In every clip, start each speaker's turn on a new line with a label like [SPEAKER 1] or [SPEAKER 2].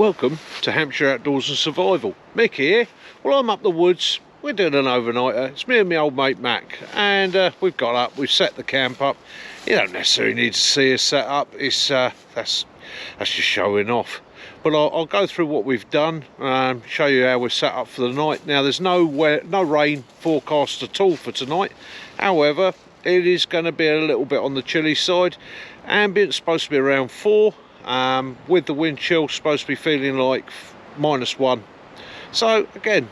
[SPEAKER 1] Welcome to Hampshire Outdoors and Survival. Mick here. Well, I'm up the woods. We're doing an overnighter. It's me and my old mate Mac, and we've got up. We've set the camp up. You don't necessarily need to see us set up. It's that's just showing off. But I'll go through what we've done, show you how we're set up for the night. Now, there's no rain forecast at all for tonight. However, it is going to be a little bit on the chilly side. Ambient's supposed to be around 4. With the wind chill supposed to be feeling like -1. So again,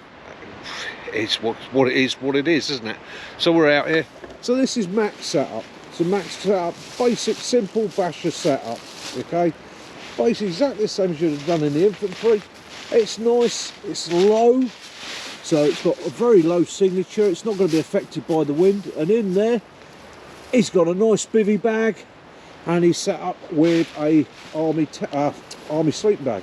[SPEAKER 1] it's what it is, isn't it? So we're out here. So this is Mac's setup. So Mac's setup, basic simple basher setup. Okay, basically exactly the same as you'd have done in the infantry. It's nice, it's low, so it's got a very low signature. It's not going to be affected by the wind. And in there, he's got a nice bivvy bag. And he's set up with a army sleeping bag.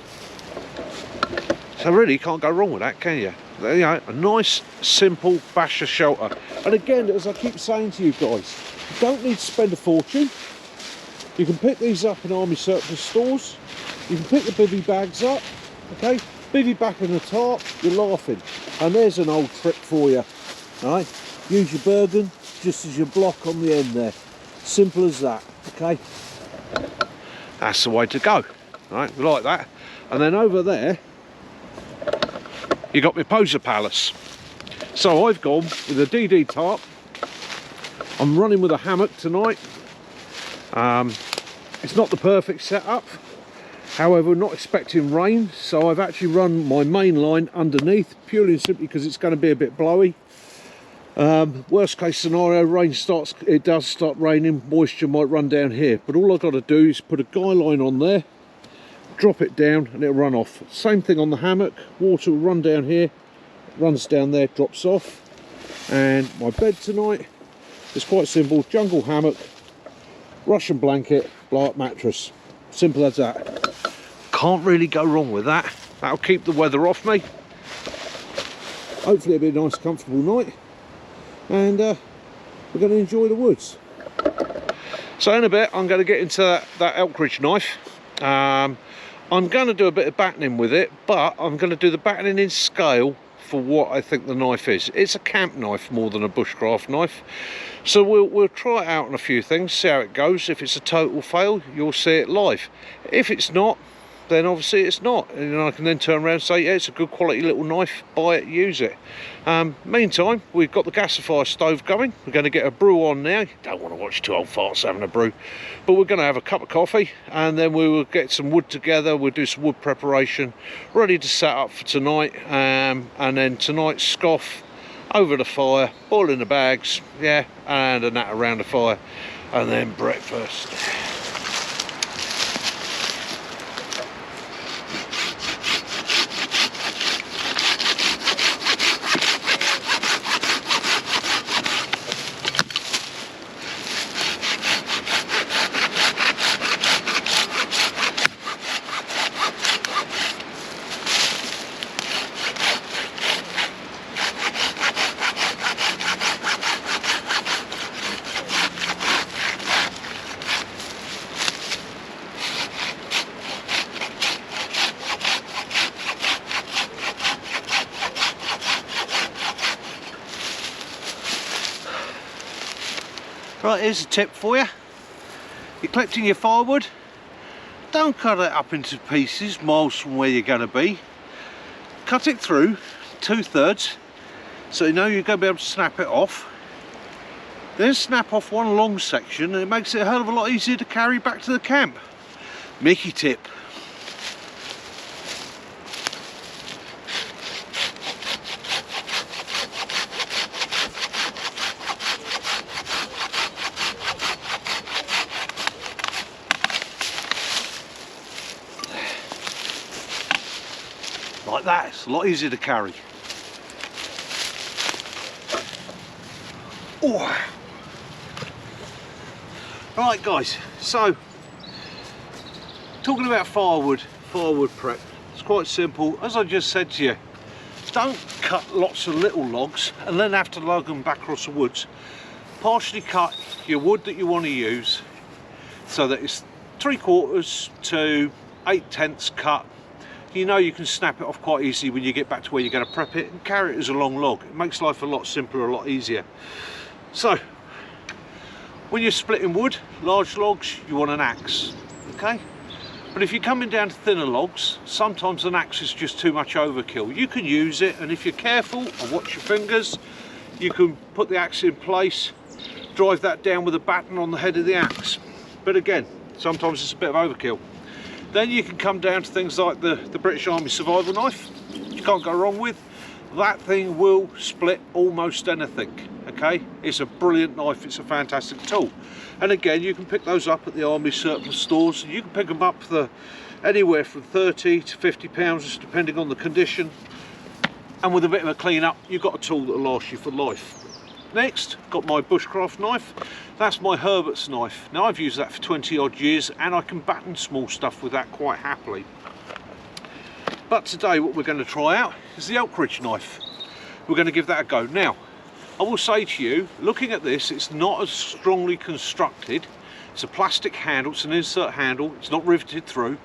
[SPEAKER 1] So really, you can't go wrong with that, can you? You know, a nice, simple basher shelter. And again, as I keep saying to you guys, you don't need to spend a fortune. You can pick these up in army surplus stores. You can pick the bivvy bags up, okay? Bivvy back in the tarp, you're laughing. And there's an old trick for you, all right? Use your Bergen just as your block on the end there. Simple as that. Okay, that's the way to go. Right, we like that. And then over there you got my Poser Palace. So I've gone with a DD tarp. I'm running with a hammock tonight. It's not the perfect setup, however, we're not expecting rain, so I've actually run my main line underneath, purely and simply because it's going to be a bit blowy. Worst case scenario, it does start raining, moisture might run down here, but all I've got to do is put a guy line on there, drop it down, and it'll run off. Same thing on the hammock, water will run down here, runs down there, drops off. And my bed tonight is quite simple: jungle hammock, Russian blanket, blow-up mattress. Simple as that. Can't really go wrong with that. That'll keep the weather off me. Hopefully it'll be a nice comfortable night. And we're going to enjoy the woods. So in a bit I'm going to get into that Elkridge knife. I'm going to do a bit of battening with it, but I'm going to do the battening in scale for what I think the knife is. It's a camp knife more than a bushcraft knife, so we'll try it out on a few things, see how it goes. If it's a total fail, you'll see it live. If it's not, then obviously it's not, and I can then turn around and say, yeah, it's a good quality little knife, buy it, use it. Meantime, we've got the gasifier stove going. We're going to get a brew on now. You don't want to watch two old farts having a brew, but we're going to have a cup of coffee, and then we will get some wood together. We'll do some wood preparation, ready to set up for tonight, and then tonight's scoff over the fire, boiling the bags, yeah, and a nat around the fire, and then breakfast. Right, here's a tip for you. You're collecting your firewood. Don't cut it up into pieces miles from where you're going to be. Cut it through 2/3, so you know you're going to be able to snap it off. Then snap off one long section, and it makes it a hell of a lot easier to carry back to the camp. Mickey tip. Like that, it's a lot easier to carry. Oh. Right guys, so talking about firewood prep, it's quite simple. As I just said to you, don't cut lots of little logs and then have to lug them back across the woods. Partially cut your wood that you want to use so that it's 3/4 to 8/10 cut you know you can snap it off quite easily when you get back to where you're going to prep it, and carry it as a long log. It makes life a lot simpler, a lot easier. So when you're splitting wood, large logs, you want an axe, okay? But if you're coming down to thinner logs, sometimes an axe is just too much overkill. You can use it, and if you're careful and watch your fingers, you can put the axe in place, drive that down with a baton on the head of the axe. But again, sometimes it's a bit of overkill. Then you can come down to things like the British Army survival knife. You can't go wrong with. That thing will split almost anything, okay? It's a brilliant knife, it's a fantastic tool. And again, you can pick those up at the Army surplus stores. You can pick them up for anywhere from 30 to 50 pounds, depending on the condition. And with a bit of a clean up, you've got a tool that'll last you for life. Next, got my bushcraft knife. That's my Herbert's knife. Now, I've used that for 20 odd years, and I can batten small stuff with that quite happily. But today what we're going to try out is the Elkridge knife. We're going to give that a go. Now, I will say to you, looking at this, it's not as strongly constructed. It's a plastic handle, it's an insert handle, it's not riveted through.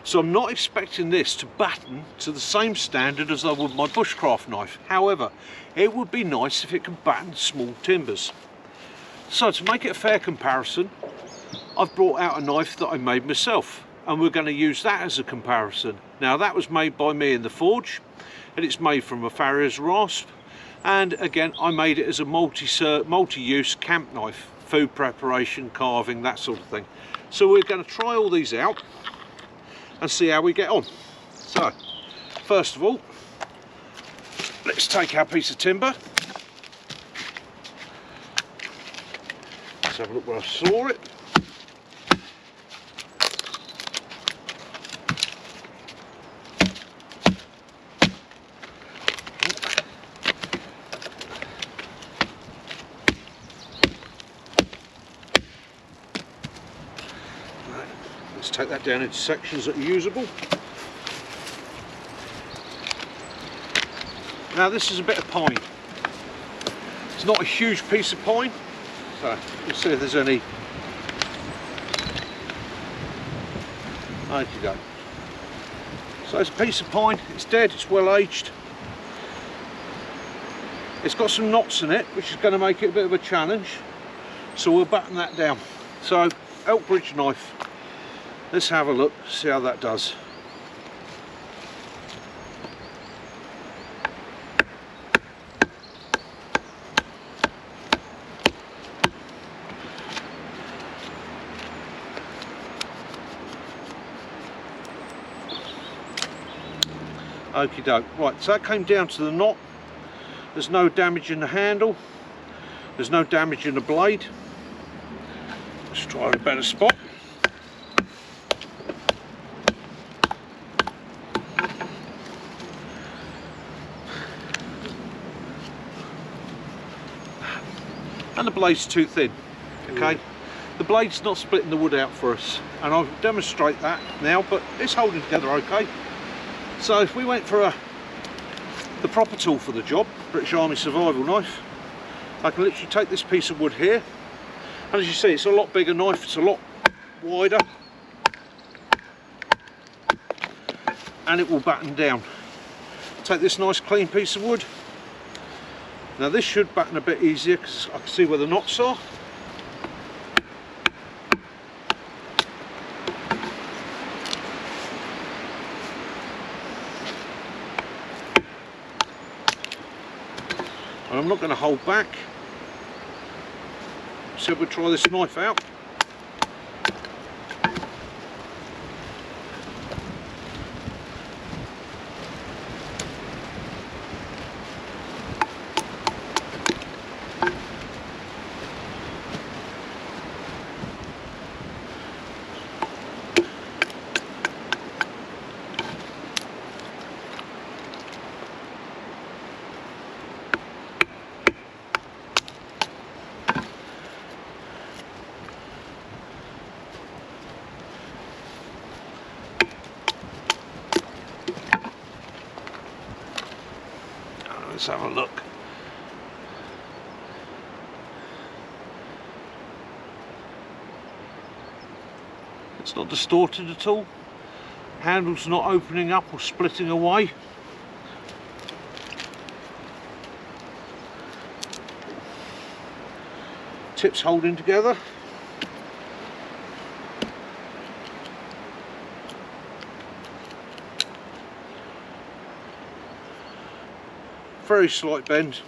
[SPEAKER 1] So I'm not expecting this to batten to the same standard as I would my bushcraft knife. However, it would be nice if it could batten small timbers. So to make it a fair comparison, I've brought out a knife that I made myself, and we're going to use that as a comparison. Now, that was made by me in the forge, and it's made from a farrier's rasp, and again I made it as a multi-use camp knife, food preparation, carving, that sort of thing. So we're going to try all these out and see how we get on. So first of all, let's take our piece of timber. Let's have a look where I saw it. Let's take that down into sections that are usable. Now, this is a bit of pine. It's not a huge piece of pine, so let's see if there's any. Okie doke. So it's a piece of pine, it's dead, it's well aged. It's got some knots in it, which is going to make it a bit of a challenge. So we'll batten that down. So, Elkridge knife. Let's have a look, see how that does. Okie doke. Right, so that came down to the knot. There's no damage in the handle. There's no damage in the blade. Let's try a better spot. And the blade's too thin, okay? The blade's not splitting the wood out for us, and I'll demonstrate that now, but it's holding together okay. So if we went for the proper tool for the job, British Army survival knife, I can literally take this piece of wood here, and as you see, it's a lot bigger knife, it's a lot wider, and it will batten down. Take this nice clean piece of wood. Now this should batten a bit easier because I can see where the knots are. And I'm not going to hold back. So we'll try this knife out. Let's have a look. It's not distorted at all. Handle's not opening up or splitting away. Tips holding together. Very slight bend.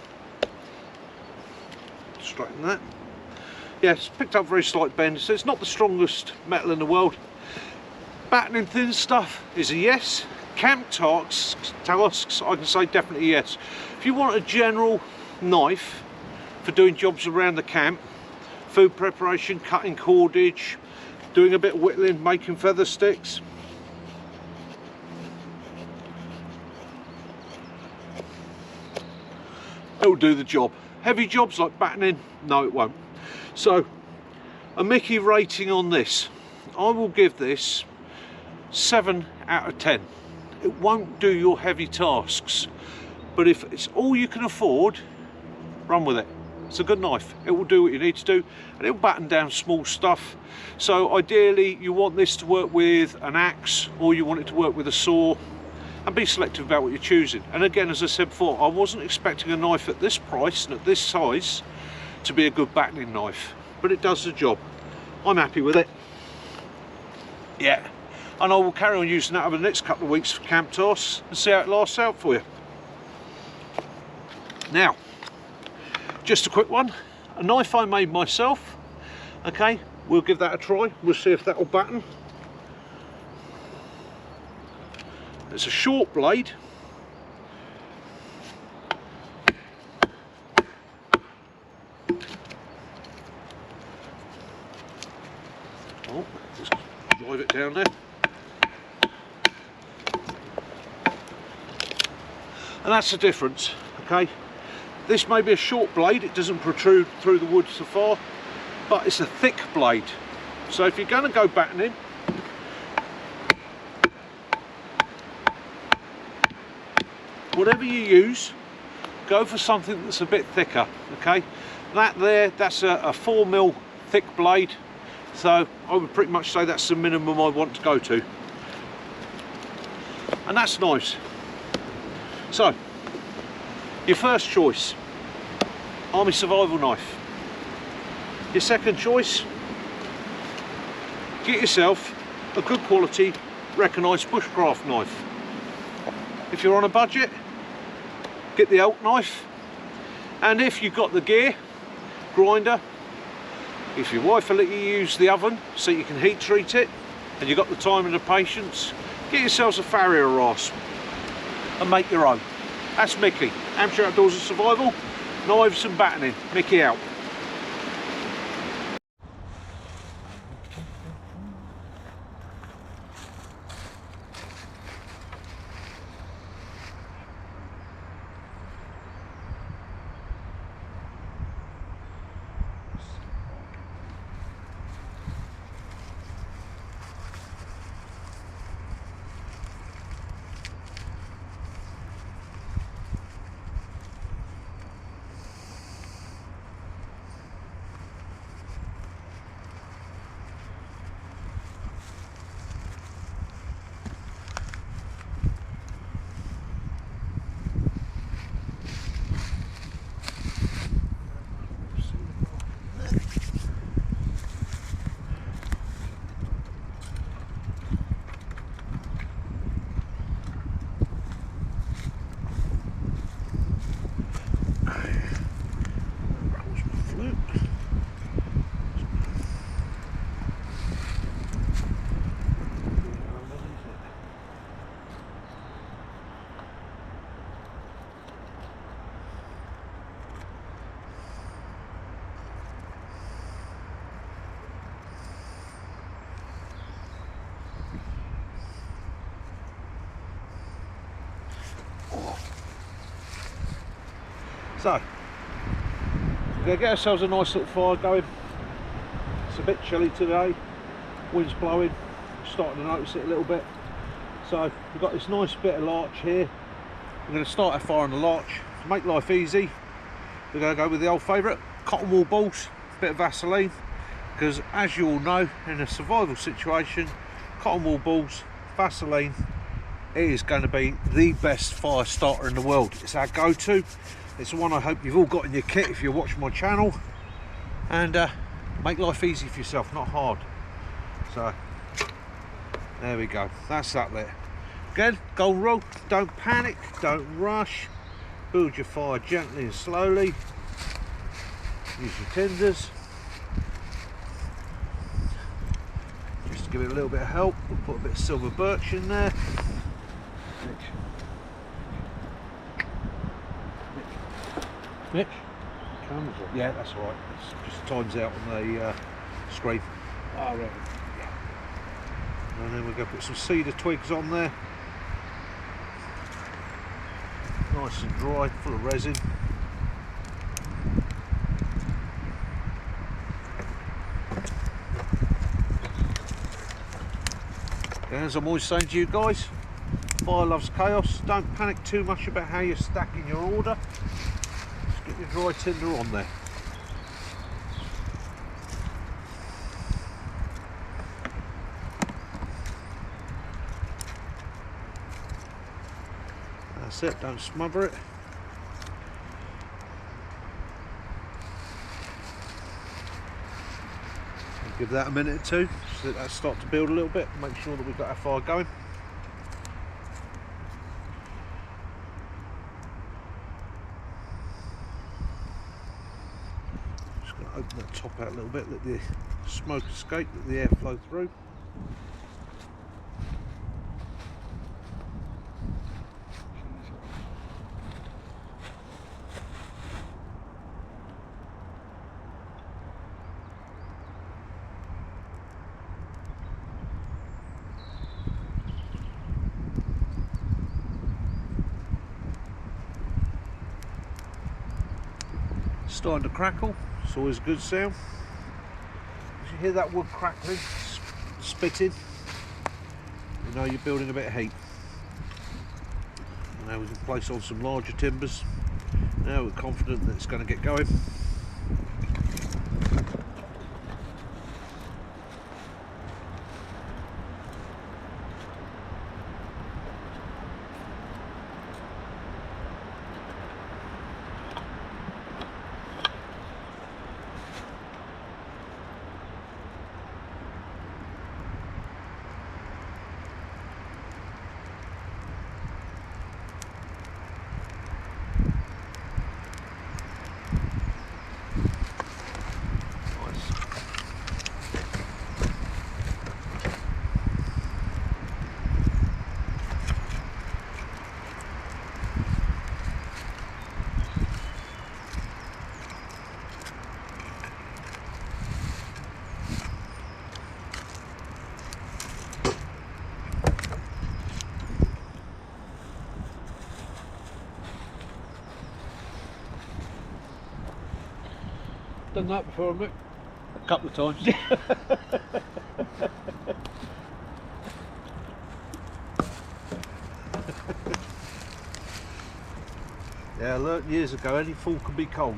[SPEAKER 1] Straighten that. Yeah, it's picked up very slight bend, so it's not the strongest metal in the world. Battening thin stuff is a yes. Camp tasks, I can say definitely yes. If you want a general knife for doing jobs around the camp, food preparation, cutting cordage, doing a bit of whittling, making feather sticks, it'll do the job. Heavy jobs like battening, no it won't. So a Mickey rating on this, I will give this 7 out of 10. It won't do your heavy tasks, but if it's all you can afford, run with it. It's a good knife. It will do what you need to do, and it will batten down small stuff. So ideally you want this to work with an axe, or you want it to work with a saw, and be selective about what you're choosing. And again, as I said before, I wasn't expecting a knife at this price and at this size to be a good battening knife, but it does the job. I'm happy with it. Yeah, and I will carry on using that over the next couple of weeks for camp tasks and see how it lasts out for you. Now, just a quick one, a knife I made myself. Okay, we'll give that a try. We'll see if that will batten. It's a short blade. Oh, just drive it down there. And that's the difference, okay? This may be a short blade, it doesn't protrude through the wood so far, but it's a thick blade. So if you're going to go battening, whatever you use, go for something that's a bit thicker, okay? That's a 4mm thick blade, so I would pretty much say that's the minimum I want to go to. And that's nice. So, your first choice, Army Survival knife. Your second choice, get yourself a good quality recognised bushcraft knife. If you're on a budget, get the Elk knife, and if you've got the gear, grinder, if your wife will let you use the oven so you can heat treat it, and you've got the time and the patience, get yourselves a Farrier rasp and make your own. That's Mickey, Amateur Outdoors and Survival, knives and battening. Mickey out. So, we're going to get ourselves a nice little fire going. It's a bit chilly today, wind's blowing, starting to notice it a little bit. So we've got this nice bit of larch here. We're going to start our fire on the larch. To make life easy, we're going to go with the old favourite, cotton wool balls, a bit of Vaseline, because as you all know, in a survival situation, cotton wool balls Vaseline is going to be the best fire starter in the world. It's our go-to. It's the one I hope you've all got in your kit if you watch my channel. And make life easy for yourself, not hard. So there we go, that's that there. Again, golden rule, don't panic, don't rush. Build your fire gently and slowly. Use your tinders. Just to give it a little bit of help, we'll put a bit of silver birch in there. Mitch? Cameras on. Yeah, that's right. It's just times out on the screen. Oh, right. Yeah. And then we're going to put some cedar twigs on there. Nice and dry, full of resin. As I'm always saying to you guys, fire loves chaos. Don't panic too much about how you're stacking your order. Just get your dry tinder on there. That's it, don't smother it. Give that a minute or two, so that that start to build a little bit. Make sure that we've got our fire going. Just going to open that top out a little bit, let the smoke escape, let the air flow through. Starting to crackle, it's always a good sound. As you hear that wood crackling, spitting, you know you're building a bit of heat. Now we can place on some larger timbers. Now we're confident that it's going to get going. Done that before, Mick? A couple of times. Yeah, I learnt years ago any fool can be cold.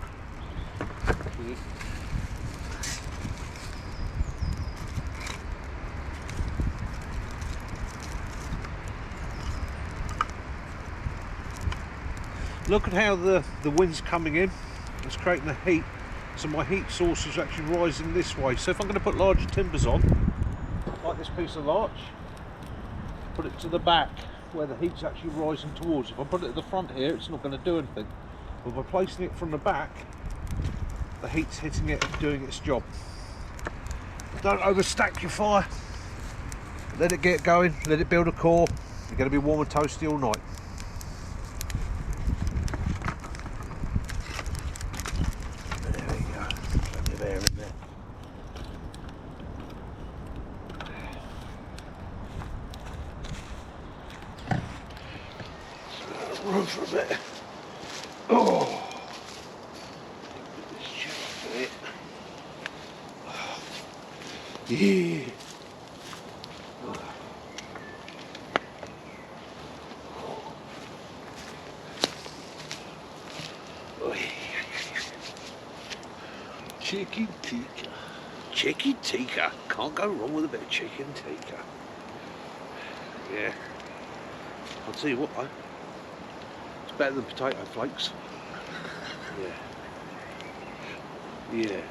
[SPEAKER 1] Look at how the wind's coming in. It's creating the heat. So my heat source is actually rising this way. So if I'm going to put larger timbers on, like this piece of larch, put it to the back where the heat's actually rising towards. If I put it at the front here, it's not going to do anything. But by placing it from the back, the heat's hitting it and doing its job. Don't overstack your fire. Let it get going, let it build a core. You're going to be warm and toasty all night. Run for a bit. Oh, yeah. Chicken tikka. Chicken tikka. Can't go wrong with a bit of chicken tikka. Yeah. I'll tell you what though, it's better than potato flakes. Yeah. Yeah.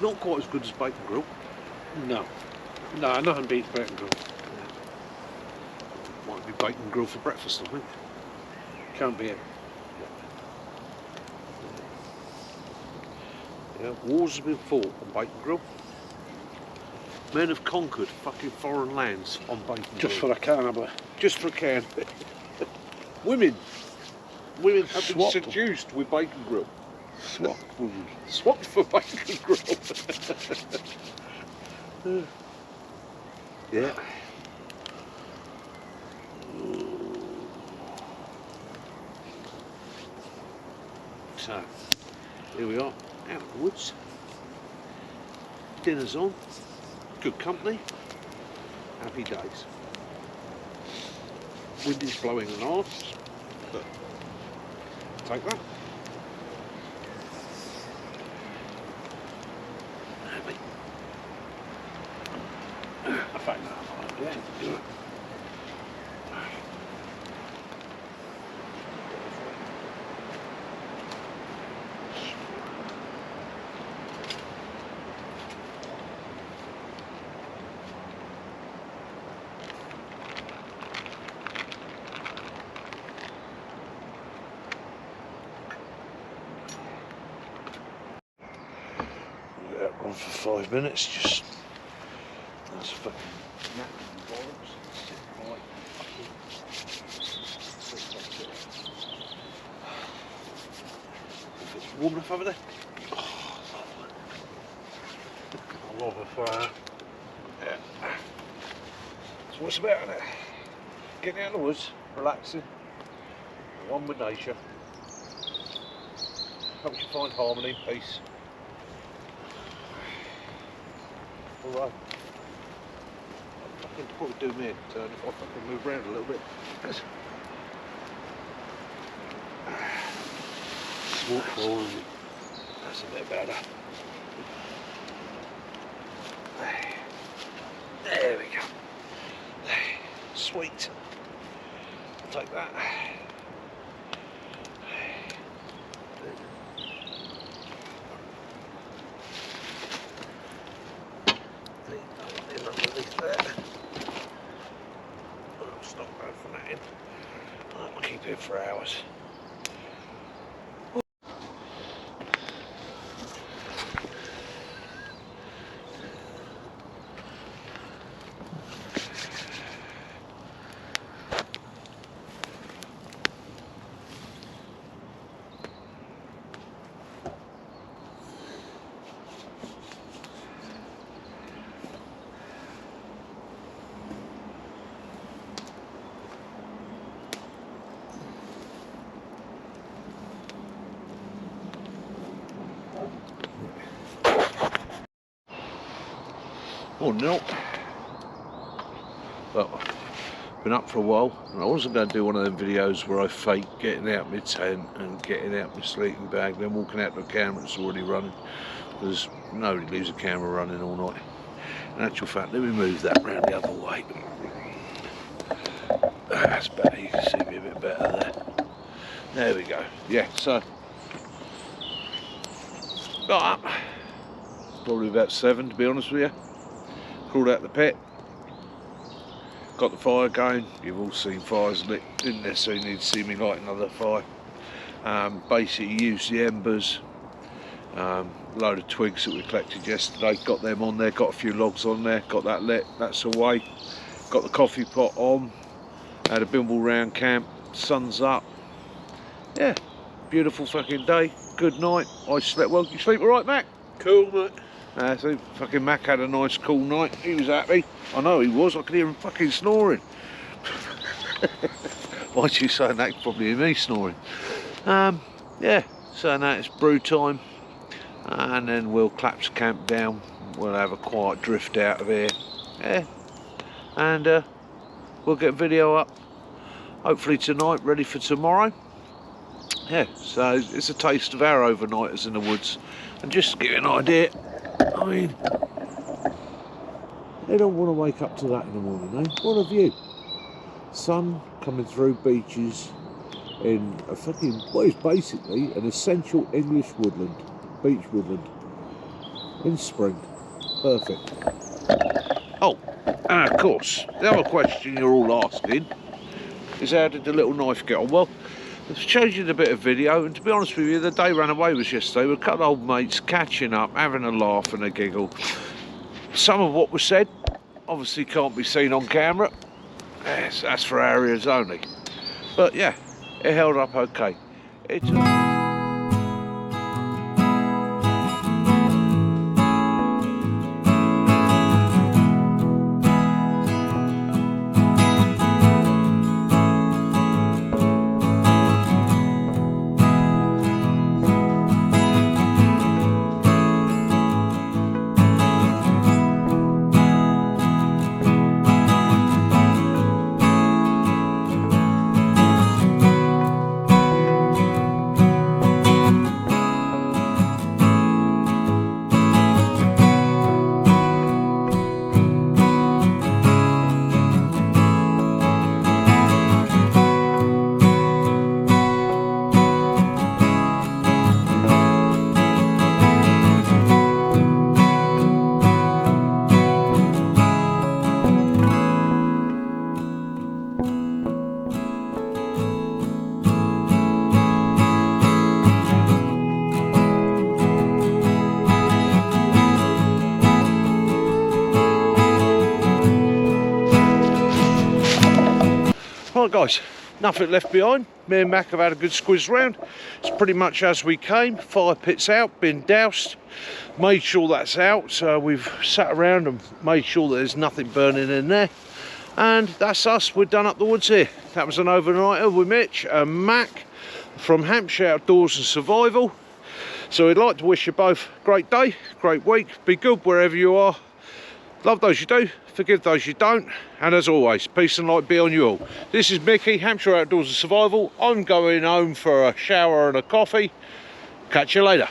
[SPEAKER 1] Not quite as good as bacon grill.
[SPEAKER 2] No. No, nothing beats bacon grill.
[SPEAKER 1] Might be bacon grill for breakfast, I think.
[SPEAKER 2] Can't be it.
[SPEAKER 1] Yeah, wars have been fought on bacon grill. Men have conquered fucking foreign lands on bacon grill.
[SPEAKER 2] Just for a carnival.
[SPEAKER 1] Just for a can. Women have been
[SPEAKER 2] Swapped.
[SPEAKER 1] seduced with bacon grill.
[SPEAKER 2] Swapped women.
[SPEAKER 1] Swapped for bacon grill. Yeah. So, here we are, out of the woods. Dinner's on. Good company. Happy days. Wind is blowing an arse, but take that.
[SPEAKER 2] I find that hard, yeah.
[SPEAKER 1] That one for 5 minutes, just that's fucking napping bollocks. Right. If it's warm enough over there. Oh,
[SPEAKER 2] I love a fire.
[SPEAKER 1] yeah. So what's about in it? Getting out of the woods, relaxing, one with nature. Helps you find harmony, peace. Alright. Fucking probably do me a turn if I fucking move around a little bit.
[SPEAKER 2] Smoke flowing.
[SPEAKER 1] That's a bit better. There we go. Sweet. I'll take that. I'll stop both that in. I'll keep it for hours. Oh no. Well, I've been up for a while and I wasn't going to do one of them videos where I fake getting out my tent and getting out my sleeping bag, then walking out to a camera that's already running, because nobody leaves a camera running all night. In actual fact, let me move that round the other way. That's better, you can see me a bit better there. There we go. Yeah, so got up, probably about 7 to be honest with you. Crawled out the pit, got the fire going. You've all seen fires lit, didn't necessarily need to see me light another fire. Basically used the embers, load of twigs that we collected yesterday, got them on there, got a few logs on there, got that lit, that's away. Got the coffee pot on, had a bimble round camp, sun's up. Yeah, beautiful fucking day, good night. I slept well. You sleep alright, Mac?
[SPEAKER 2] Cool, mate.
[SPEAKER 1] So fucking Mac had a nice cool night. He was happy. I know he was. I could hear him fucking snoring. Why'd you say that? Probably me snoring. Yeah. So now it's brew time, and then we'll collapse camp down. We'll have a quiet drift out of here. Yeah. And we'll get a video up. Hopefully tonight, ready for tomorrow. Yeah. So it's a taste of our overnighters in the woods, and just to give you an idea. I mean, they don't want to wake up to that in the morning, eh? What have you? sun coming through beaches in a fucking, what is basically an essential English woodland, beach woodland, in spring. Perfect. Oh, and of course, the other question you're all asking is, how did the little knife get on? Well, I've showed you a bit of video, and to be honest with you, the day ran away was yesterday. We were a couple of old mates catching up, having a laugh and a giggle. Some of what was said obviously can't be seen on camera. Yes, that's for our ears only. But yeah, it held up okay. Right guys, nothing left behind. Me and Mac have had a good squiz round. It's pretty much as we came. Fire pit's out, been doused, made sure that's out. So we've sat around and made sure that there's nothing burning in there. And that's us, we're done up the woods here. That was an overnighter with Mitch and Mac from Hampshire Outdoors and Survival. So we'd like to wish you both a great day, great week. Be good wherever you are. Love those you do, forgive those you don't, and as always, peace and light be on you all. This is Mickey, Hampshire Outdoors and Survival. I'm going home for a shower and a coffee. Catch you later.